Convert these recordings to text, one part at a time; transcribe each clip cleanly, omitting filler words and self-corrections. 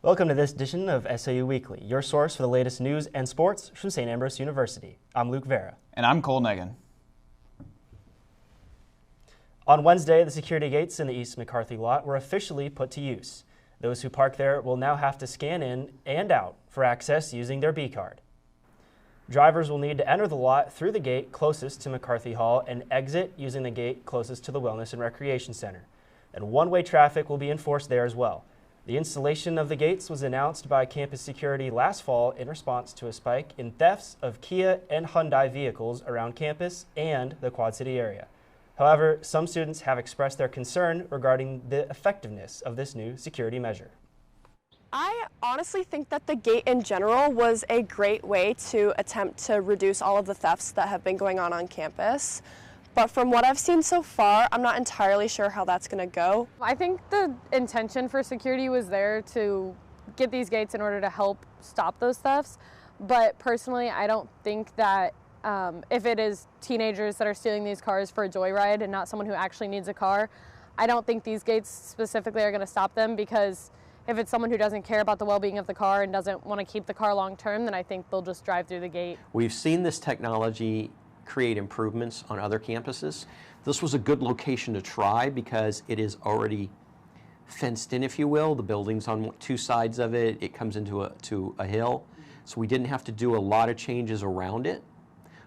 Welcome to this edition of SAU Weekly, your source for the latest news and sports from St. Ambrose University. I'm Luke Vera. And I'm Cole Negan. On Wednesday, the security gates in the East McCarthy lot were officially put to use. Those who park there will now have to scan in and out for access using their B card. Drivers will need to enter the lot through the gate closest to McCarthy Hall and exit using the gate closest to the Wellness and Recreation Center. And one-way traffic will be enforced there as well. The installation of the gates was announced by campus security last fall in response to a spike in thefts of Kia and Hyundai vehicles around campus and the Quad City area. However, some students have expressed their concern regarding the effectiveness of this new security measure. I honestly think that the gate in general was a great way to attempt to reduce all of the thefts that have been going on campus. But from what I've seen so far, I'm not entirely sure how that's going to go. I think the intention for security was there to get these gates in order to help stop those thefts. But personally, I don't think that if it is teenagers that are stealing these cars for a joyride and not someone who actually needs a car, I don't think these gates specifically are going to stop them, because if it's someone who doesn't care about the well-being of the car and doesn't want to keep the car long-term, then I think they'll just drive through the gate. We've seen this technology create improvements on other campuses. This was a good location to try because it is already fenced in, if you will. The building's on two sides of it. It comes into a hill. So we didn't have to do a lot of changes around it.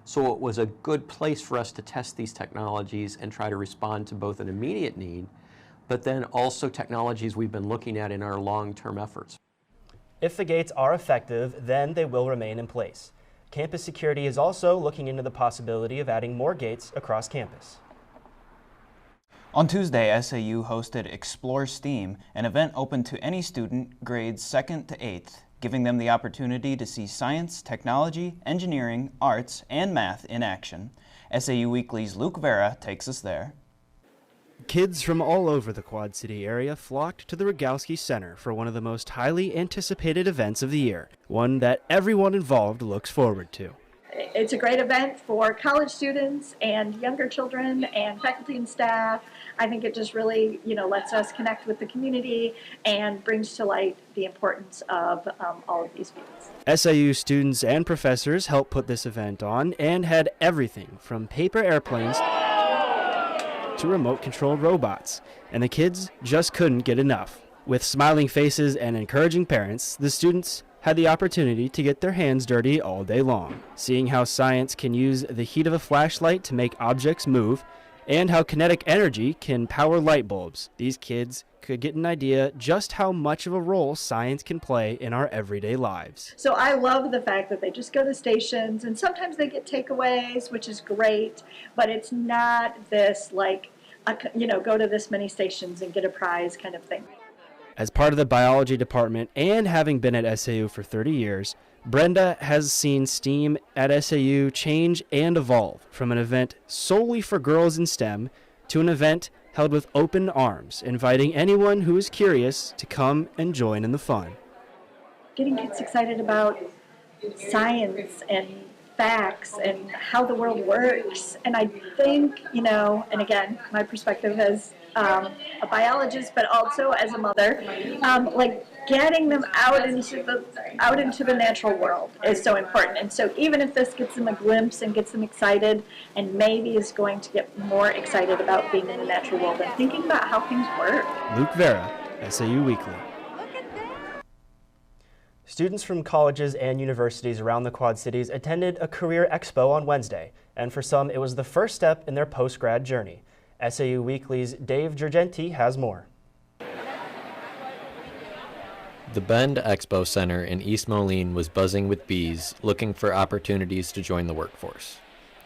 So it was a good place for us to test these technologies and try to respond to both an immediate need, but then also technologies we've been looking at in our long-term efforts. If the gates are effective, then they will remain in place. Campus security is also looking into the possibility of adding more gates across campus. On Tuesday, SAU hosted Explore STEAM, an event open to any student grades 2nd to 8th, giving them the opportunity to see science, technology, engineering, arts, and math in action. SAU Weekly's Luke Vera takes us there. Kids from all over the Quad City area flocked to the Rogowski Center for one of the most highly anticipated events of the year, one that everyone involved looks forward to. It's a great event for college students and younger children and faculty and staff. I think it just really, lets us connect with the community and brings to light the importance of all of these fields. SAU students and professors helped put this event on and had everything from paper airplanes to remote-controlled robots, and the kids just couldn't get enough. With smiling faces and encouraging parents, the students had the opportunity to get their hands dirty all day long, seeing how science can use the heat of a flashlight to make objects move, and how kinetic energy can power light bulbs. These kids could get an idea just how much of a role science can play in our everyday lives. So I love the fact that they just go to stations, and sometimes they get takeaways, which is great, but it's not this go to this many stations and get a prize kind of thing. As part of the biology department and having been at SAU for 30 years, Brenda has seen STEAM at SAU change and evolve from an event solely for girls in STEM to an event held with open arms, inviting anyone who is curious to come and join in the fun. Getting kids excited about science and facts and how the world works. And I think, and again, my perspective as a biologist, but also as a mother, getting them out into the natural world is so important. And so even if this gets them a glimpse and gets them excited, and maybe is going to get more excited about being in the natural world and thinking about how things work. Luke Vera, SAU Weekly. Students from colleges and universities around the Quad Cities attended a career expo on Wednesday, and for some it was the first step in their post-grad journey. SAU Weekly's Dave Gergenti has more. The Bend Expo Center in East Moline was buzzing with bees looking for opportunities to join the workforce.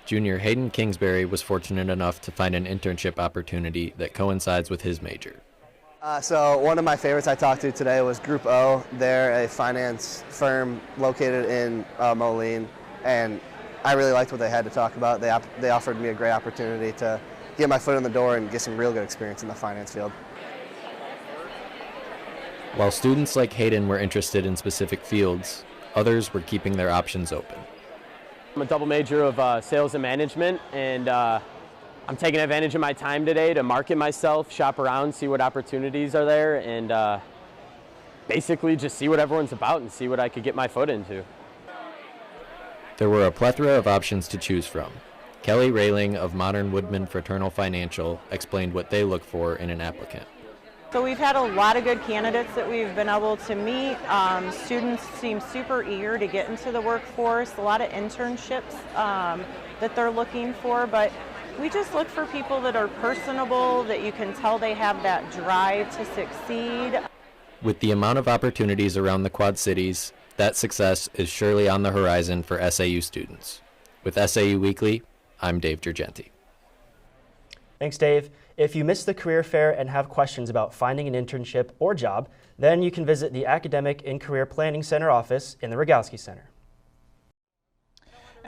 Junior Hayden Kingsbury was fortunate enough to find an internship opportunity that coincides with his major. So one of my favorites I talked to today was Group O. They're a finance firm located in Moline, and I really liked what they had to talk about. They offered me a great opportunity to get my foot in the door and get some real good experience in the finance field. While students like Hayden were interested in specific fields, others were keeping their options open. I'm a double major of sales and management, and I'm taking advantage of my time today to market myself, shop around, see what opportunities are there, and basically just see what everyone's about and see what I could get my foot into. There were a plethora of options to choose from. Kelly Railing of Modern Woodman Fraternal Financial explained what they look for in an applicant. So we've had a lot of good candidates that we've been able to meet. Students seem super eager to get into the workforce, a lot of internships that they're looking for, but we just look for people that are personable, that you can tell they have that drive to succeed. With the amount of opportunities around the Quad Cities, that success is surely on the horizon for SAU students. With SAU Weekly, I'm Dave Gergenti. Thanks, Dave. If you missed the career fair and have questions about finding an internship or job, then you can visit the Academic and Career Planning Center office in the Rogowski Center.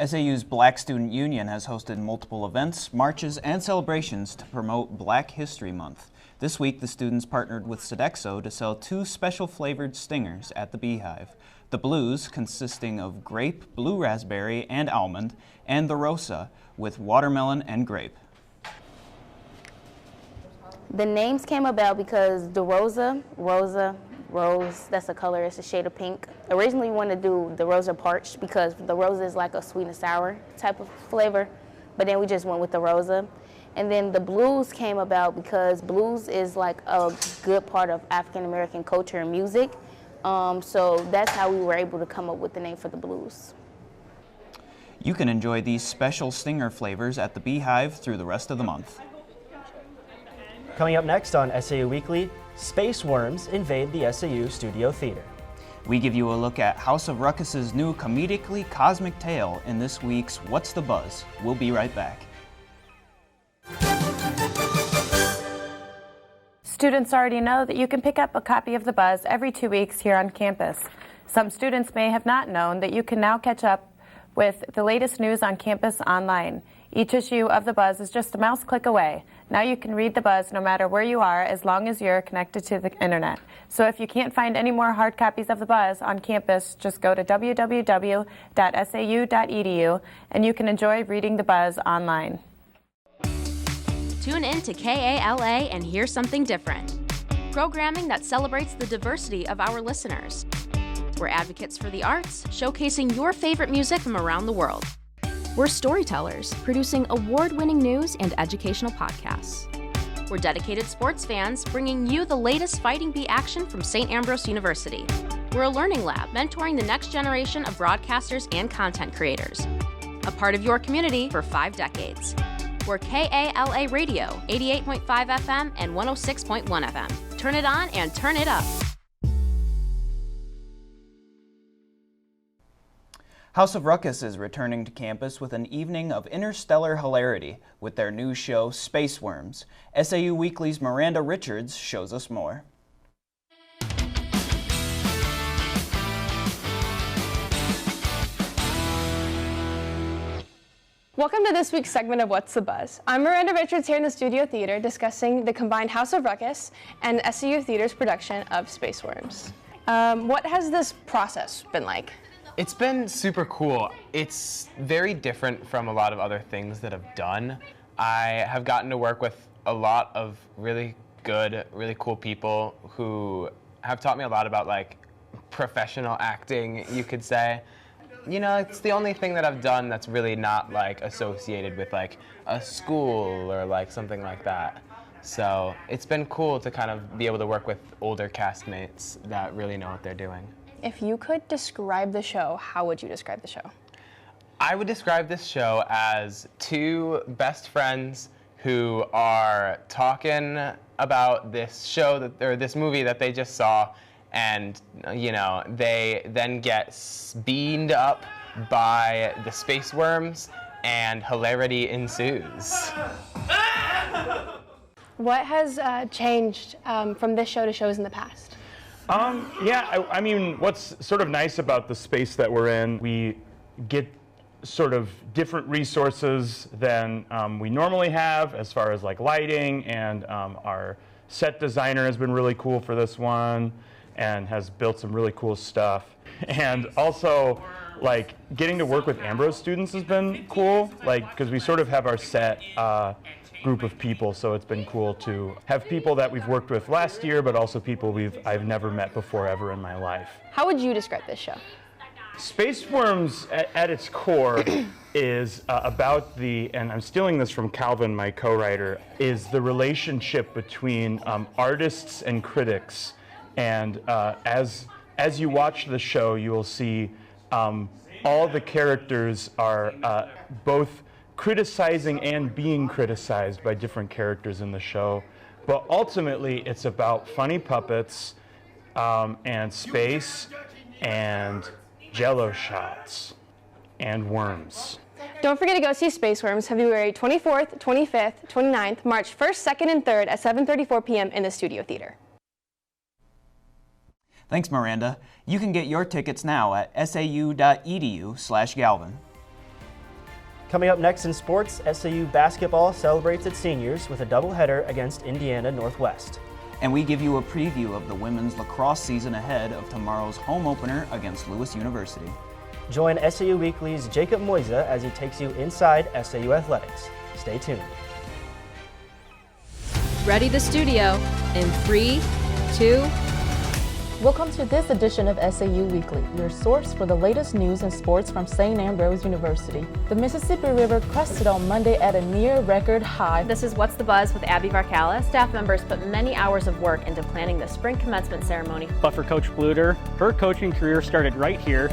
SAU's Black Student Union has hosted multiple events, marches, and celebrations to promote Black History Month. This week, the students partnered with Sodexo to sell 2 special flavored stingers at the Beehive. The Blues, consisting of grape, blue raspberry, and almond, and the Rosa, with watermelon and grape. The names came about because the rose, that's a color, it's a shade of pink. Originally we wanted to do the Rosa Parched because the Rosa is like a sweet and sour type of flavor, but then we just went with the Rosa. And then the blues came about because blues is like a good part of African American culture and music. So that's how we were able to come up with the name for the blues. You can enjoy these special stinger flavors at the Beehive through the rest of the month. Coming up next on SAU Weekly, space worms invade the SAU Studio Theater. We give you a look at House of Ruckus's new comedically cosmic tale in this week's What's the Buzz? We'll be right back. Students already know that you can pick up a copy of The Buzz every 2 weeks here on campus. Some students may have not known that you can now catch up with the latest news on campus online. Each issue of The Buzz is just a mouse click away. Now you can read The Buzz no matter where you are as long as you're connected to the internet. So if you can't find any more hard copies of The Buzz on campus, just go to www.sau.edu and you can enjoy reading The Buzz online. Tune in to KALA and hear something different. Programming that celebrates the diversity of our listeners. We're advocates for the arts, showcasing your favorite music from around the world. We're storytellers, producing award-winning news and educational podcasts. We're dedicated sports fans, bringing you the latest Fighting Bee action from St. Ambrose University. We're a learning lab, mentoring the next generation of broadcasters and content creators. A part of your community for 5 decades. We're KALA Radio, 88.5 FM and 106.1 FM. Turn it on and turn it up. House of Ruckus is returning to campus with an evening of interstellar hilarity with their new show, Space Worms. SAU Weekly's Miranda Richards shows us more. Welcome to this week's segment of What's the Buzz? I'm Miranda Richards here in the Studio Theater discussing the combined House of Ruckus and SAU Theater's production of Space Worms. What has this process been like? It's been super cool. It's very different from a lot of other things that I've done. I have gotten to work with a lot of really good, really cool people who have taught me a lot about like professional acting, you could say. You know, it's the only thing that I've done that's really not like associated with like a school or like something like that. So it's been cool to kind of be able to work with older castmates that really know what they're doing. If you could describe the show, how would you describe the show? I would describe this show as 2 best friends who are talking about this show or this movie that they just saw, and you know, they then get beamed up by the space worms and hilarity ensues. What has changed from this show to shows in the past? I mean, what's sort of nice about the space that we're in, we get sort of different resources than we normally have as far as like lighting, and our set designer has been really cool for this one and has built some really cool stuff. And also, like, getting to work with Ambrose students has been cool, like, because we sort of have our set group of people, so it's been cool to have people that we've worked with last year, but also people I've never met before ever in my life. How would you describe this show? Space Worms at its core is about and I'm stealing this from Calvin, my co-writer, is the relationship between artists and critics. And as you watch the show, you will see all the characters are both criticizing and being criticized by different characters in the show. But ultimately, it's about funny puppets and space and Jell-O shots and worms. Don't forget to go see Space Worms February 24th, 25th, 29th, March 1st, 2nd, and 3rd at 7:34 p.m. in the Studio Theater. Thanks, Miranda. You can get your tickets now at sau.edu/Galvin. Coming up next in sports, SAU basketball celebrates its seniors with a doubleheader against Indiana Northwest. And we give you a preview of the women's lacrosse season ahead of tomorrow's home opener against Lewis University. Join SAU Weekly's Jacob Moisa as he takes you inside SAU athletics. Stay tuned. Ready the studio in 3, 2. Welcome to this edition of SAU Weekly, your source for the latest news and sports from St. Ambrose University. The Mississippi River crested on Monday at a near record high. This is What's the Buzz with Abby Varcala. Staff members put many hours of work into planning the spring commencement ceremony. But for Coach Bluter, her coaching career started right here.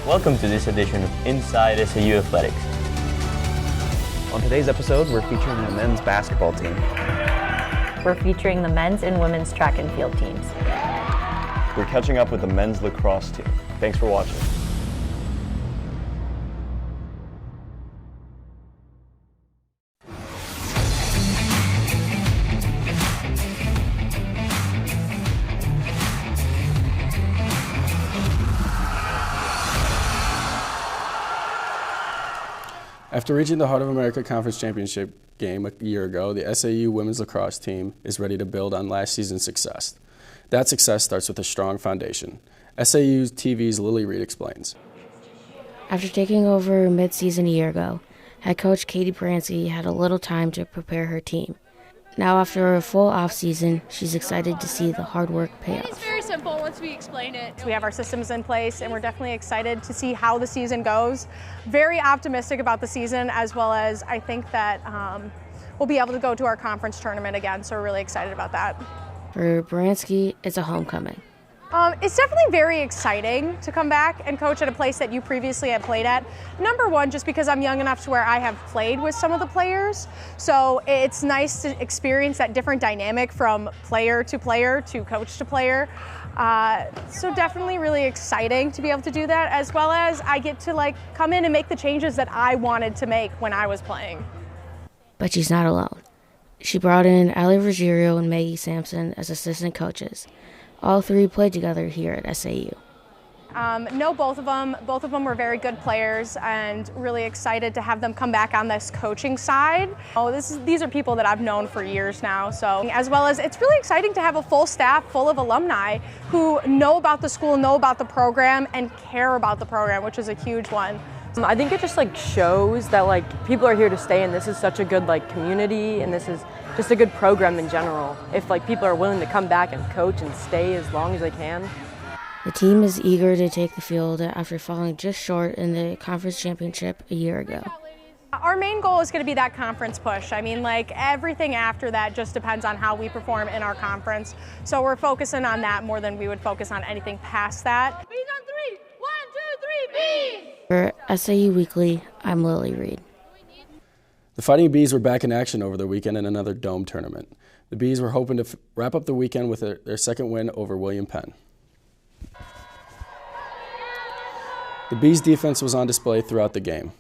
Welcome to this edition of Inside SAU Athletics. On today's episode, we're featuring the men's basketball team. We're featuring the men's and women's track and field teams. We're catching up with the men's lacrosse team. Thanks for watching. After reaching the Heart of America Conference Championship game a year ago, the SAU women's lacrosse team is ready to build on last season's success. That success starts with a strong foundation. SAU TV's Lily Reed explains. After taking over mid-season a year ago, head coach Katie Bransky had a little time to prepare her team. Now after a full off-season, she's excited to see the hard work pay off. It's very simple once we explain it. We have our systems in place and we're definitely excited to see how the season goes. Very optimistic about the season, as well as I think that we'll be able to go to our conference tournament again, so we're really excited about that. For Bransky, it's a homecoming. It's definitely very exciting to come back and coach at a place that you previously had played at. Number one, just because I'm young enough to where I have played with some of the players. So it's nice to experience that different dynamic from player to coach to player. So definitely really exciting to be able to do that, as well as I get to come in and make the changes that I wanted to make when I was playing. But she's not alone. She brought in Ali Ruggiero and Maggie Sampson as assistant coaches. All three played together here at SAU. No, both of them. Both of them were very good players, and really excited to have them come back on this coaching side. These are people that I've known for years now. So, as well as it's really exciting to have a full staff full of alumni who know about the school, know about the program, and care about the program, which is a huge one. I think it just shows that people are here to stay, and this is such a good community, and this is just a good program in general. If people are willing to come back and coach and stay as long as they can. The team is eager to take the field after falling just short in the conference championship a year ago. Our main goal is going to be that conference push. I mean, everything after that just depends on how we perform in our conference. So we're focusing on that more than we would focus on anything past that. Bees on 3. 1, 2, 3, bees! For SAU Weekly, I'm Lily Reed. The Fighting Bees were back in action over the weekend in another dome tournament. The Bees were hoping to wrap up the weekend with their second win over William Penn. The Bees' defense was on display throughout the game.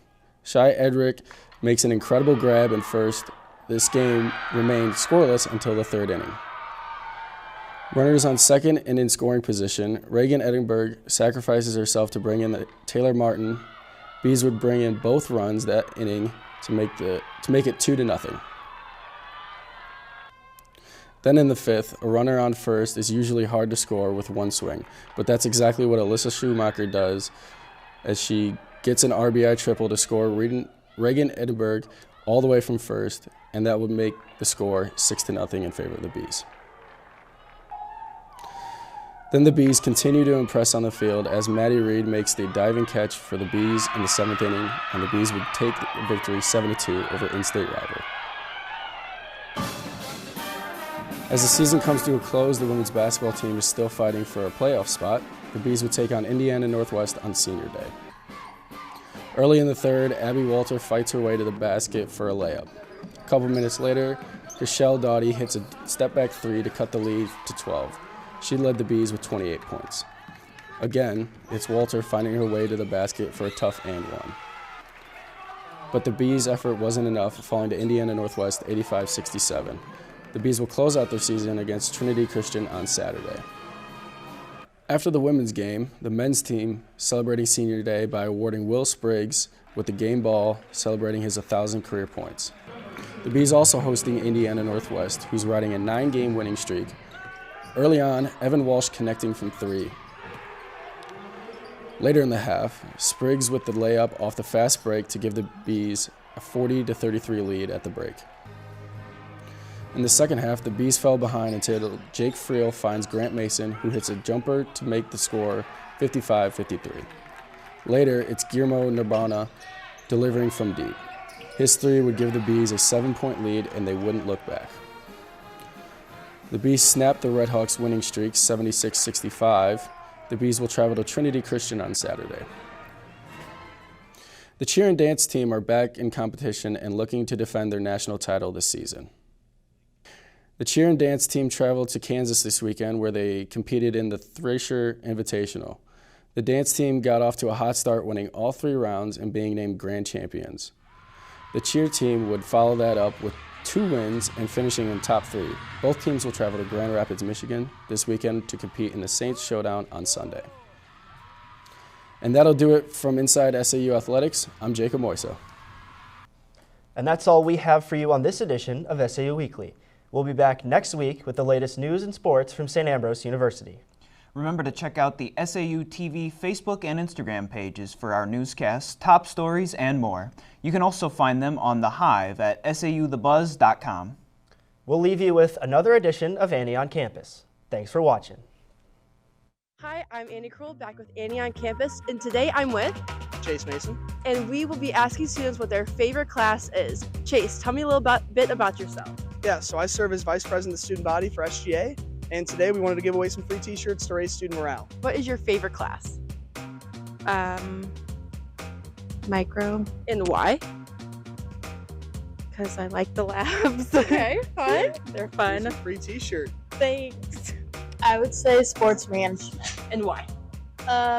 Shai Edrick makes an incredible grab in first. This game remained scoreless until the third inning. Runners on second and in scoring position, Reagan Edinburgh sacrifices herself to bring in Taylor Martin. Bees would bring in both runs that inning to make it 2-0. Then in the fifth, a runner on first is usually hard to score with one swing, but that's exactly what Alyssa Schumacher does as she gets an RBI triple to score Reagan Edinburgh all the way from first, and that would make the score 6-0 in favor of the Bees. Then the Bees continue to impress on the field as Maddie Reed makes the diving catch for the Bees in the 7th inning, and the Bees would take the victory 7-2 over in-state rival. As the season comes to a close, the women's basketball team is still fighting for a playoff spot. The Bees would take on Indiana Northwest on Senior Day. Early in the third, Abby Walter fights her way to the basket for a layup. A couple minutes later, Rochelle Doughty hits a step-back 3 to cut the lead to 12. She led the Bees with 28 points. Again, it's Walter finding her way to the basket for a tough and one. But the Bees' effort wasn't enough, falling to Indiana Northwest 85-67. The Bees will close out their season against Trinity Christian on Saturday. After the women's game, the men's team celebrating Senior Day by awarding Will Spriggs with the game ball, celebrating his 1,000 career points. The Bees also hosting Indiana Northwest, who's riding a 9-game winning streak. Early on, Evan Walsh connecting from 3. Later in the half, Spriggs with the layup off the fast break to give the Bees a 40-33 lead at the break. In the second half, the Bees fell behind until Jake Friel finds Grant Mason, who hits a jumper to make the score 55-53. Later, it's Guillermo Narbona delivering from deep. His 3 would give the Bees a 7-point lead, and they wouldn't look back. The Bees snapped the Redhawks' winning streak 76-65. The Bees will travel to Trinity Christian on Saturday. The cheer and dance team are back in competition and looking to defend their national title this season. The cheer and dance team traveled to Kansas this weekend where they competed in the Thresher Invitational. The dance team got off to a hot start, winning all 3 rounds and being named grand champions. The cheer team would follow that up with 2 wins and finishing in top 3. Both teams will travel to Grand Rapids, Michigan this weekend to compete in the Saints Showdown on Sunday. And that'll do it from Inside SAU Athletics. I'm Jacob Moiso. And that's all we have for you on this edition of SAU Weekly. We'll be back next week with the latest news and sports from St. Ambrose University. Remember to check out the SAU TV Facebook and Instagram pages for our newscasts, top stories, and more. You can also find them on The Hive at sauthebuzz.com. We'll leave you with another edition of Annie on Campus. Thanks for watching. Hi, I'm Annie Krull, back with Annie on Campus, and today I'm with Chase Mason. And we will be asking students what their favorite class is. Chase, tell me a little bit about yourself. Yeah, so I serve as Vice President of the Student Body for SGA, and today we wanted to give away some free t-shirts to raise student morale. What is your favorite class? Micro. And why? Because I like the labs. Okay, fun. They're fun. Here's a free t-shirt. Thanks. I would say sports management. And why?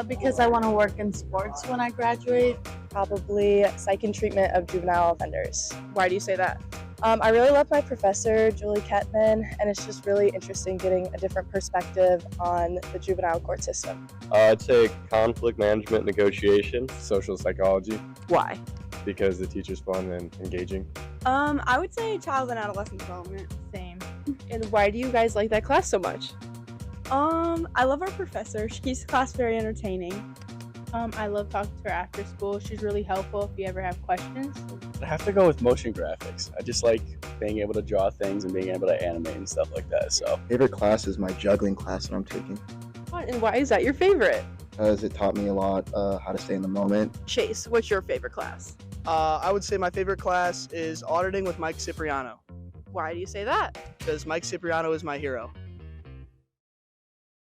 Because I want to work in sports when I graduate. Probably psych and treatment of juvenile offenders. Why do you say that? I really love my professor, Julie Kettman, and it's just really interesting getting a different perspective on the juvenile court system. I'd say conflict management, negotiation, social psychology. Why? Because the teacher's fun and engaging. I would say child and adolescent development. Same. And why do you guys like that class so much? I love our professor. She keeps the class very entertaining. I love talking to her after school. She's really helpful if you ever have questions. I have to go with motion graphics. I just like being able to draw things and being able to animate and stuff like that. So favorite class is my juggling class that I'm taking. And why is that your favorite? Because it taught me a lot how to stay in the moment. Chase, what's your favorite class? I would say my favorite class is auditing with Mike Cipriano. Why do you say that? Because Mike Cipriano is my hero.